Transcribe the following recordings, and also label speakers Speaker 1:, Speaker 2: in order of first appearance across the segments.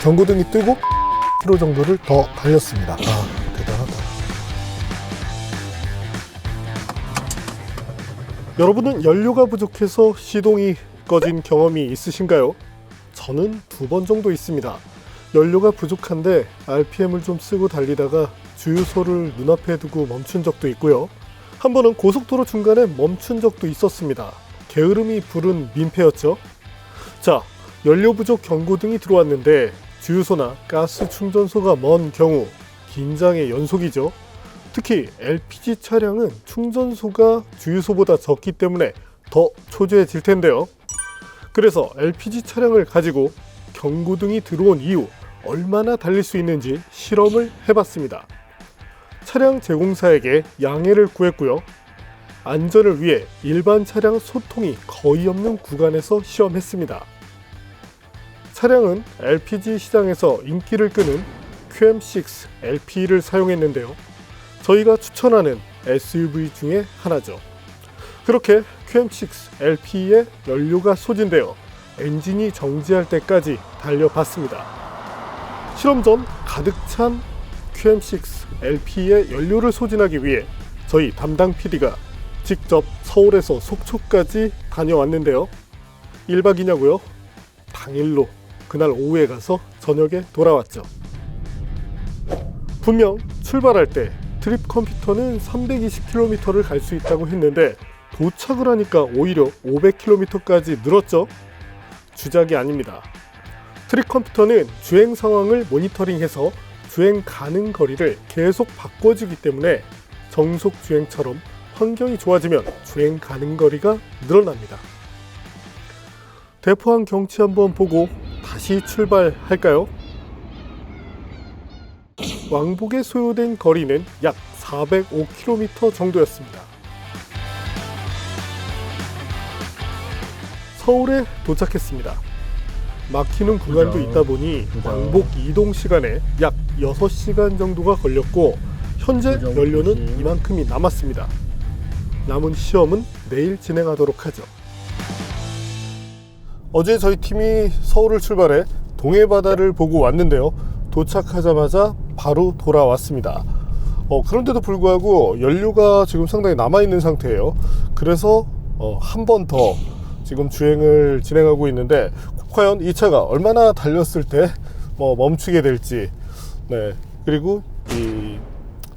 Speaker 1: 경고등이 뜨고 km 정도를 더 달렸습니다. 대단하다. 여러분은 연료가 부족해서 시동이 꺼진 경험이 있으신가요? 저는 2번 정도 있습니다. 연료가 부족한데 RPM을 좀 쓰고 달리다가 주유소를 눈앞에 두고 멈춘 적도 있고요. 한 번은 고속도로 중간에 멈춘 적도 있었습니다. 게으름이 부른 민폐였죠. 자, 연료 부족 경고등이 들어왔는데 주유소나 가스 충전소가 먼 경우 긴장의 연속이죠. 특히 LPG 차량은 충전소가 주유소보다 적기 때문에 더 초조해질 텐데요. 그래서 LPG 차량을 가지고 경고등이 들어온 이후 얼마나 달릴 수 있는지 실험을 해봤습니다. 차량 제공사에게 양해를 구했고요. 안전을 위해 일반 차량 소통이 거의 없는 구간에서 시험했습니다. 차량은 LPG 시장에서 인기를 끄는 QM6 LP를 사용했는데요. 저희가 추천하는 SUV 중에 하나죠. 그렇게 QM6 LP에 연료가 소진되어 엔진이 정지할 때까지 달려봤습니다. 실험 전 가득 찬 QM6 LP에 연료를 소진하기 위해 저희 담당 PD가 직접 서울에서 속초까지 다녀왔는데요. 1박 2냐고요? 당일로 그날 오후에 가서 저녁에 돌아왔죠. 분명 출발할 때 트립 컴퓨터는 320km를 갈 수 있다고 했는데 도착을 하니까 오히려 500km까지 늘었죠. 주작이 아닙니다. 트립 컴퓨터는 주행 상황을 모니터링해서 주행 가능 거리를 계속 바꿔주기 때문에 정속 주행처럼 환경이 좋아지면 주행 가능 거리가 늘어납니다. 대포항 경치 한번 보고 다시 출발할까요? 왕복에 소요된 거리는 약 405km 정도였습니다. 서울에 도착했습니다. 막히는 구간도 있다 보니 왕복 이동 시간에 약 6시간 정도가 걸렸고 현재 연료는 이만큼이 남았습니다. 남은 시험은 내일 진행하도록 하죠. 어제 저희 팀이 서울을 출발해 동해바다를 보고 왔는데요. 도착하자마자 바로 돌아왔습니다. 그런데도 불구하고 연료가 지금 상당히 남아있는 상태예요. 그래서 한 번 더 지금 주행을 진행하고 있는데 과연 이 차가 얼마나 달렸을 때 멈추게 될지, 그리고 이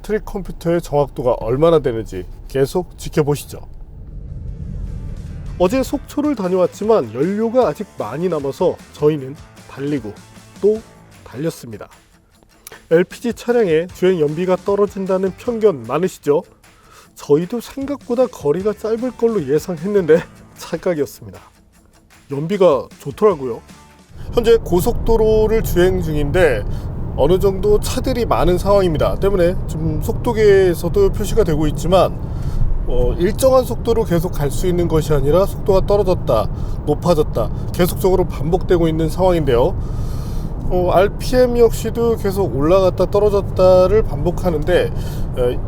Speaker 1: 트립 컴퓨터의 정확도가 얼마나 되는지 계속 지켜보시죠. 어제 속초를 다녀왔지만 연료가 아직 많이 남아서 저희는 달리고 또 달렸습니다. LPG 차량의 주행 연비가 떨어진다는 편견 많으시죠? 저희도 생각보다 거리가 짧을 걸로 예상했는데 착각이었습니다. 연비가 좋더라고요. 현재 고속도로를 주행 중인데 어느 정도 차들이 많은 상황입니다. 때문에 좀 속도계에서도 표시가 되고 있지만 일정한 속도로 계속 갈 수 있는 것이 아니라 속도가 떨어졌다, 높아졌다 계속적으로 반복되고 있는 상황인데요. RPM 역시도 계속 올라갔다 떨어졌다를 반복하는데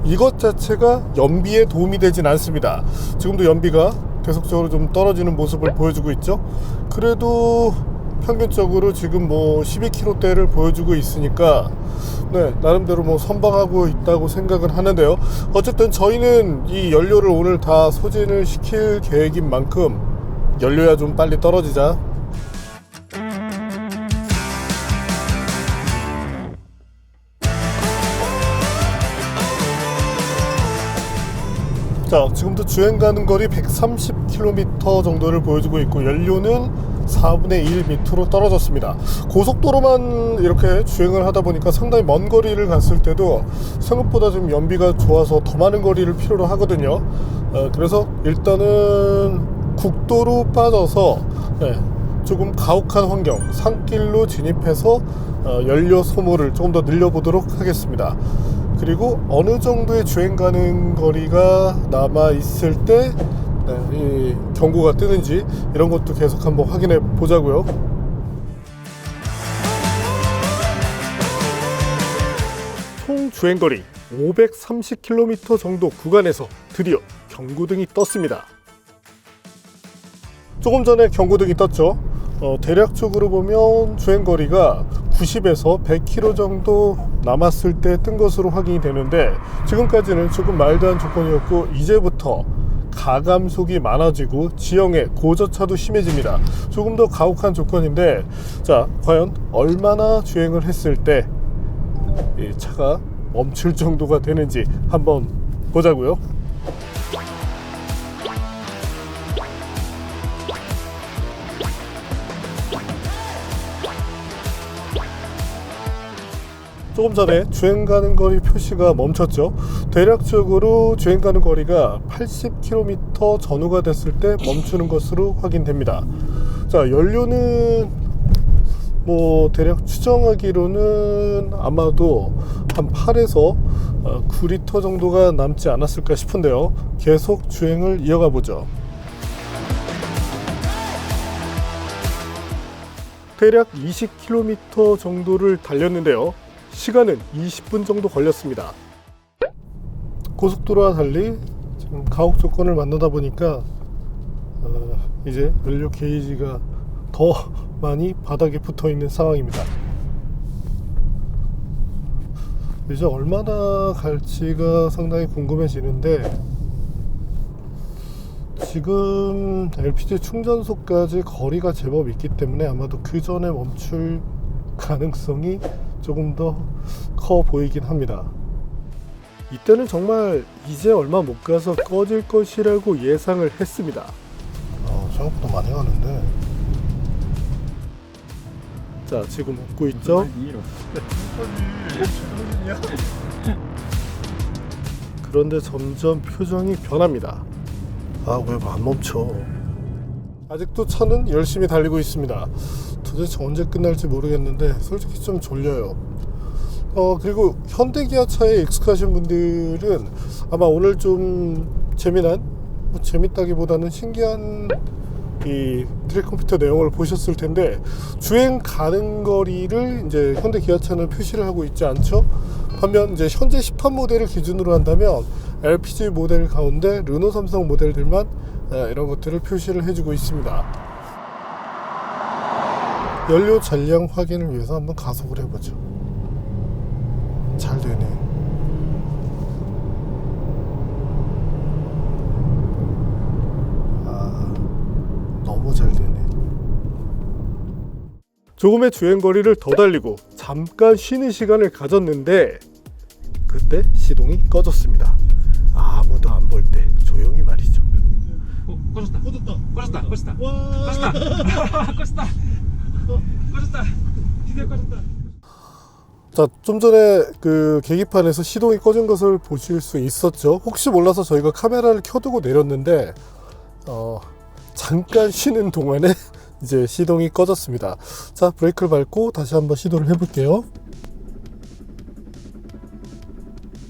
Speaker 1: 이것 자체가 연비에 도움이 되진 않습니다. 지금도 연비가 계속적으로 좀 떨어지는 모습을 보여주고 있죠. 그래도 평균적으로 지금 12km대를 보여주고 있으니까 나름대로 선방하고 있다고 생각은 하는데요. 어쨌든 저희는 이 연료를 오늘 다 소진을 시킬 계획인 만큼 연료야 좀 빨리 떨어지자. 자, 지금도 주행 가는 거리 130km 정도를 보여주고 있고 연료는 4분의 1 밑으로 떨어졌습니다. 고속도로만 이렇게 주행을 하다 보니까 상당히 먼 거리를 갔을 때도 생각보다 좀 연비가 좋아서 더 많은 거리를 필요로 하거든요. 그래서 일단은 국도로 빠져서 조금 가혹한 환경, 산길로 진입해서 연료 소모를 조금 더 늘려보도록 하겠습니다. 그리고 어느 정도의 주행 가능 거리가 남아 있을 때 이 경고가 뜨는지 이런 것도 계속 한번 확인해 보자고요. 총 주행거리 530km 정도 구간에서 드디어 경고등이 떴습니다. 조금 전에 경고등이 떴죠. 대략적으로 보면 주행거리가 90에서 100km 정도 남았을 때 뜬 것으로 확인이 되는데, 지금까지는 조금 마일드한 조건이었고 이제부터 가감속이 많아지고 지형의 고저차도 심해집니다. 조금 더 가혹한 조건인데, 자, 과연 얼마나 주행을 했을 때 이 차가 멈출 정도가 되는지 한번 보자고요. 조금 전에 주행 가는 거리 표시가 멈췄죠. 대략적으로 주행 가는 거리가 80km 전후가 됐을 때 멈추는 것으로 확인됩니다. 자, 연료는 대략 추정하기로는 아마도 한 8에서 9리터 정도가 남지 않았을까 싶은데요. 계속 주행을 이어가 보죠. 대략 20km 정도를 달렸는데요. 시간은 20분 정도 걸렸습니다. 고속도로와 달리 지금 가혹 조건을 만나다 보니까 이제 연료 게이지가 더 많이 바닥에 붙어 있는 상황입니다. 이제 얼마나 갈지가 상당히 궁금해지는데, 지금 LPG 충전소까지 거리가 제법 있기 때문에 아마도 그 전에 멈출 가능성이 조금 더 커 보이긴 합니다. 이때는 정말 이제 얼마 못 가서 꺼질 것이라고 예상을 했습니다. 생각보다 많이 가는데. 자, 지금 웃고 있죠? 그런데 점점 표정이 변합니다. 왜 안 멈춰? 아직도 차는 열심히 달리고 있습니다. 도대체 언제 끝날지 모르겠는데 솔직히 좀 졸려요. 그리고 현대기아차에 익숙하신 분들은 아마 오늘 좀 재미난, 재밌다기보다는 신기한 이 트랙 컴퓨터 내용을 보셨을 텐데, 주행 가는 거리를 이제 현대기아차는 표시를 하고 있지 않죠. 반면 이제 현재 10판 모델을 기준으로 한다면 LPG 모델 가운데 르노 삼성 모델들만 이런 것들을 표시를 해주고 있습니다. 연료 잔량 확인을 위해서 한번 가속을 해보죠. 잘 되네. 너무 잘 되네. 조금의 주행거리를 더 달리고 잠깐 쉬는 시간을 가졌는데, 그때 시동이 꺼졌습니다. 아무도 안 볼 때 조용히 말이죠.
Speaker 2: 꺼졌다. 드디어 꺼졌다.
Speaker 1: 자, 좀 전에 그 계기판에서 시동이 꺼진 것을 보실 수 있었죠. 혹시 몰라서 저희가 카메라를 켜두고 내렸는데 잠깐 쉬는 동안에 이제 시동이 꺼졌습니다. 자, 브레이크를 밟고 다시 한번 시도를 해볼게요.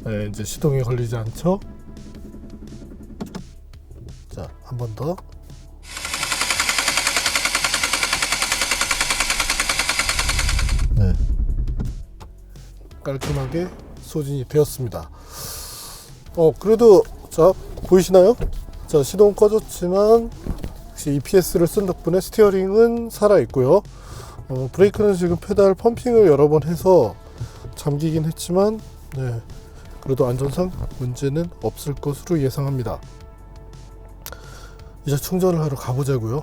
Speaker 1: 네, 이제 시동이 걸리지 않죠. 자, 한 번 더. 네, 깔끔하게 소진이 되었습니다. 그래도 자, 보이시나요? 자, 시동 꺼졌지만 역시 EPS를 쓴 덕분에 스티어링은 살아있고요. 브레이크는 지금 페달 펌핑을 여러 번 해서 잠기긴 했지만, 네, 그래도 안전상 문제는 없을 것으로 예상합니다. 이제 충전을 하러 가보자고요.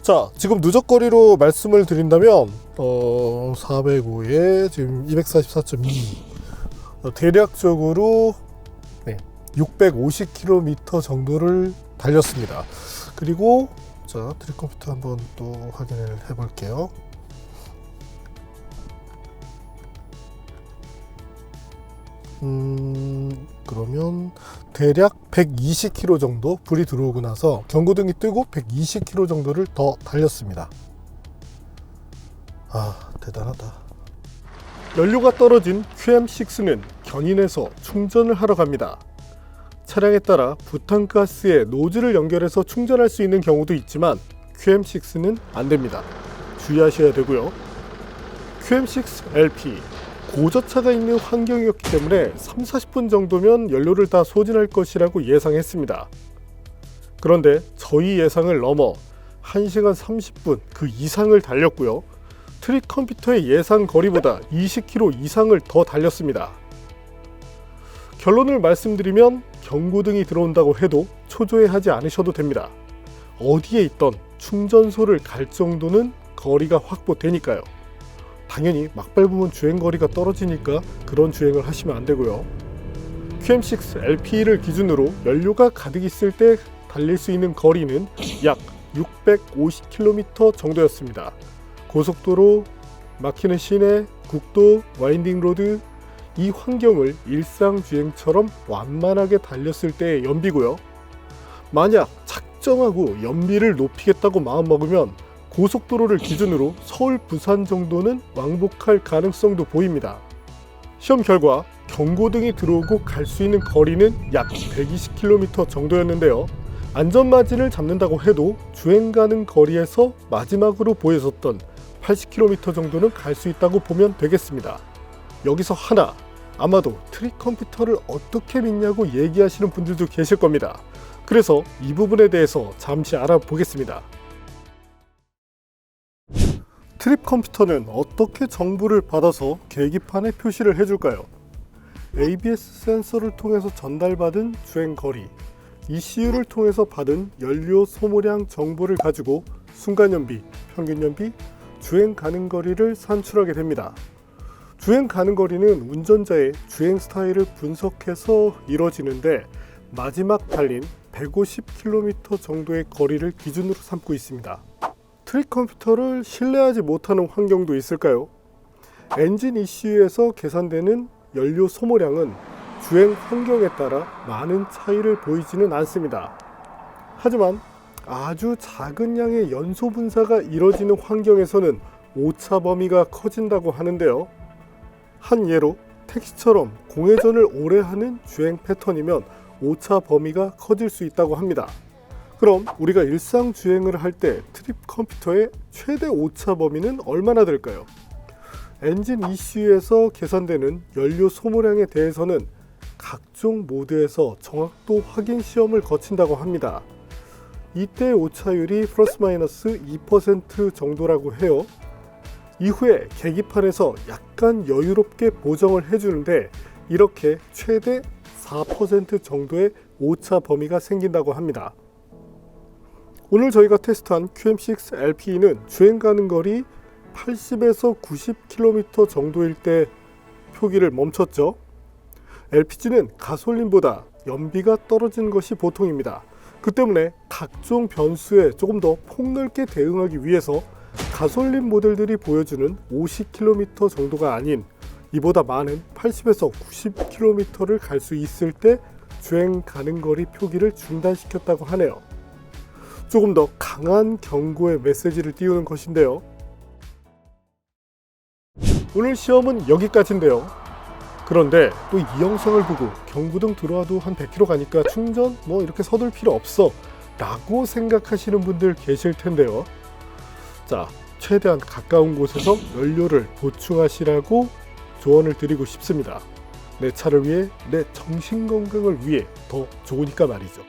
Speaker 1: 자, 지금 누적거리로 말씀을 드린다면 405에 지금 244.2, 대략적으로 650km 정도를 달렸습니다. 그리고 자, 트랙 컴퓨터 한번 또 확인을 해볼게요. 그러면 대략 120km 정도, 불이 들어오고 나서 경고등이 뜨고 120km 정도를 더 달렸습니다. 대단하다. 연료가 떨어진 QM6는 견인해서 충전을 하러 갑니다. 차량에 따라 부탄가스에 노즐을 연결해서 충전할 수 있는 경우도 있지만 QM6는 안됩니다. 주의하셔야 되고요. QM6 LP 고저차가 있는 환경이었기 때문에 30-40분 정도면 연료를 다 소진할 것이라고 예상했습니다. 그런데 저희 예상을 넘어 1시간 30분 그 이상을 달렸고요. 트립 컴퓨터의 예상 거리보다 20km 이상을 더 달렸습니다. 결론을 말씀드리면 경고등이 들어온다고 해도 초조해하지 않으셔도 됩니다. 어디에 있던 충전소를 갈 정도는 거리가 확보되니까요. 당연히 막 밟으면 주행거리가 떨어지니까 그런 주행을 하시면 안 되고요. QM6 LPE를 기준으로 연료가 가득 있을 때 달릴 수 있는 거리는 약 650km 정도였습니다. 고속도로, 막히는 시내, 국도, 와인딩 로드, 이 환경을 일상 주행처럼 완만하게 달렸을 때의 연비고요. 만약 작정하고 연비를 높이겠다고 마음먹으면 고속도로를 기준으로 서울, 부산 정도는 왕복할 가능성도 보입니다. 시험 결과 경고등이 들어오고 갈 수 있는 거리는 약 120km 정도였는데요. 안전마진을 잡는다고 해도 주행 가는 거리에서 마지막으로 보여줬던 80km 정도는 갈 수 있다고 보면 되겠습니다. 여기서 하나, 아마도 트립 컴퓨터를 어떻게 믿냐고 얘기하시는 분들도 계실 겁니다. 그래서 이 부분에 대해서 잠시 알아보겠습니다. 트립 컴퓨터는 어떻게 정보를 받아서 계기판에 표시를 해줄까요? ABS 센서를 통해서 전달받은 주행 거리, ECU를 통해서 받은 연료 소모량 정보를 가지고 순간 연비, 평균 연비, 주행 가능 거리를 산출하게 됩니다. 주행 가능 거리는 운전자의 주행 스타일을 분석해서 이뤄지는데 마지막 달린 150km 정도의 거리를 기준으로 삼고 있습니다. 트립 컴퓨터를 신뢰하지 못하는 환경도 있을까요? 엔진 ECU에서 계산되는 연료 소모량은 주행 환경에 따라 많은 차이를 보이지는 않습니다. 하지만 아주 작은 양의 연소 분사가 이뤄지는 환경에서는 오차 범위가 커진다고 하는데요. 한 예로 택시처럼 공회전을 오래 하는 주행 패턴이면 오차 범위가 커질 수 있다고 합니다. 그럼 우리가 일상 주행을 할 때 트립 컴퓨터의 최대 오차 범위는 얼마나 될까요? 엔진 ECU에서 계산되는 연료 소모량에 대해서는 각종 모드에서 정확도 확인 시험을 거친다고 합니다. 이때 오차율이 플러스 마이너스 2% 정도라고 해요. 이후에 계기판에서 약간 여유롭게 보정을 해주는데 이렇게 최대 4% 정도의 오차 범위가 생긴다고 합니다. 오늘 저희가 테스트한 QM6 LPE는 주행 가능 거리 80에서 90km 정도일 때 표기를 멈췄죠. LPG는 가솔린보다 연비가 떨어지는 것이 보통입니다. 그 때문에 각종 변수에 조금 더 폭넓게 대응하기 위해서 가솔린 모델들이 보여주는 50km 정도가 아닌 이보다 많은 80에서 90km를 갈 수 있을 때 주행 가능 거리 표기를 중단시켰다고 하네요. 조금 더 강한 경고의 메시지를 띄우는 것인데요. 오늘 시험은 여기까지인데요. 그런데 또 이 영상을 보고 경고등 들어와도 한 100km 가니까 충전 뭐 이렇게 서둘 필요 없어 라고 생각하시는 분들 계실 텐데요. 자, 최대한 가까운 곳에서 연료를 보충하시라고 조언을 드리고 싶습니다. 내 차를 위해, 내 정신 건강을 위해 더 좋으니까 말이죠.